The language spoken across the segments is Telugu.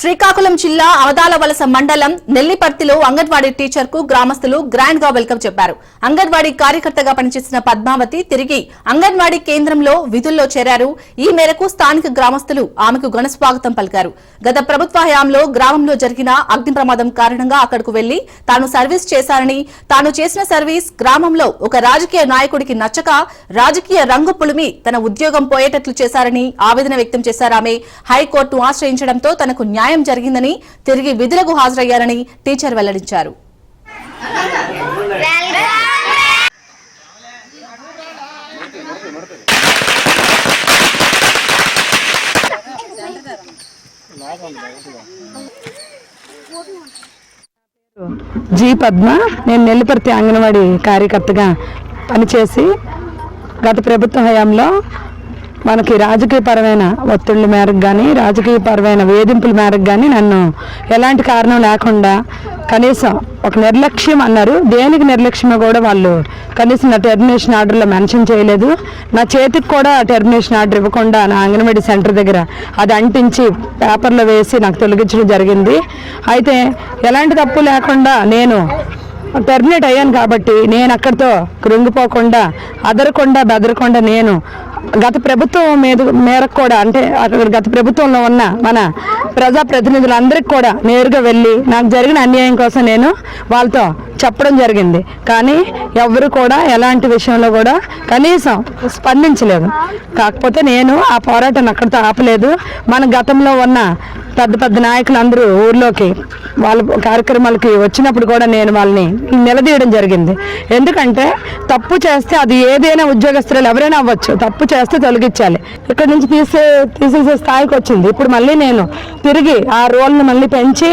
శ్రీకాకుళం జిల్లా అవదాలవలస మండలం నెల్లిపర్తిలో అంగన్వాడీ టీచర్ కు గ్రామస్తులు గ్రాండ్ గా వెల్కమ్ చెప్పారు. అంగన్వాడీ కార్యకర్తగా పనిచేసిన పద్మావతి తిరిగి అంగన్వాడీ కేంద్రంలో విధుల్లో చేరారు. ఈ మేరకు స్థానిక గ్రామస్తులు ఆమెకు ఘన స్వాగతం పలికారు. గత ప్రభుత్వ హయాంలో గ్రామంలో జరిగిన అగ్ని ప్రమాదం కారణంగా అక్కడకు వెళ్లి తాను సర్వీస్ చేశారని, తాను చేసిన సర్వీస్ గ్రామంలో ఒక రాజకీయ నాయకుడికి నచ్చక రాజకీయ రంగు పులిమి తన ఉద్యోగం పోయేటట్లు చేశారని ఆవేదన వ్యక్తం చేశారు. ఆమె హైకోర్టును ఆశ్రయించడంతో తనకు న్యాయం జరిగిందని, తిరిగి విధులకు హాజరయ్యారని టీచర్ వెల్లడించారు. జీ పద్మ, నేను నెల్లిపర్తి అంగన్వాడీ కార్యకర్తగా పనిచేసి గత ప్రభుత్వ హయాంలో మనకి రాజకీయపరమైన ఒత్తిళ్ల మేరకు కానీ రాజకీయపరమైన వేధింపుల మేరకు కానీ నన్ను ఎలాంటి కారణం లేకుండా కనీసం ఒక నిర్లక్ష్యం అన్నారు. దేనికి నిర్లక్ష్యమో కూడా వాళ్ళు కనీసం నా టెర్మినేషన్ ఆర్డర్లో మెన్షన్ చేయలేదు. నా చేతికి కూడా టెర్మినేషన్ ఆర్డర్ ఇవ్వకుండా నా అంగన్వాడీ సెంటర్ దగ్గర అది అంటించి పేపర్లో వేసి నాకు తొలగించడం జరిగింది. అయితే ఎలాంటి తప్పు లేకుండా నేను టెర్మినేట్ అయ్యాను కాబట్టి నేను అక్కడితో కృంగిపోకుండా అదరకుండా బెదరకుండా నేను గత ప్రభుత్వం మేరకు కూడా, అంటే అక్కడ గత ప్రభుత్వంలో ఉన్న మన ప్రజాప్రతినిధులందరికీ కూడా నేరుగా వెళ్ళి నాకు జరిగిన అన్యాయం కోసం నేను వాళ్ళతో చెప్పడం జరిగింది. కానీ ఎవరు కూడా ఎలాంటి విషయంలో కూడా కనీసం స్పందించలేదు. కాకపోతే నేను ఆ పోరాటాన్ని అక్కడితో ఆపలేదు. మన గతంలో ఉన్న పెద్ద పెద్ద నాయకులందరూ ఊర్లోకి వాళ్ళ కార్యక్రమాలకి వచ్చినప్పుడు కూడా నేను వాళ్ళని నిలదీయడం జరిగింది. ఎందుకంటే తప్పు చేస్తే అది ఏదైనా ఉద్యోగస్తులు ఎవరైనా అవ్వచ్చు, తప్పు చేస్తే తొలగించాలి. ఇక్కడ నుంచి తీసేసే స్థాయికి వచ్చింది. ఇప్పుడు మళ్ళీ నేను తిరిగి ఆ రోల్ని మళ్ళీ పెంచి,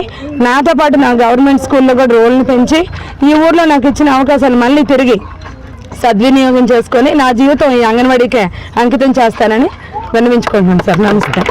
నాతో పాటు నా గవర్నమెంట్ స్కూల్లో కూడా రోల్ని పెంచి ఈ ఊర్లో నాకు ఇచ్చిన అవకాశాలు మళ్ళీ తిరిగి సద్వినియోగం చేసుకొని నా జీవితం ఈ అంగన్వాడీకే అంకితం చేస్తానని విన్నవించుకుంటున్నాను సార్. నమస్తే.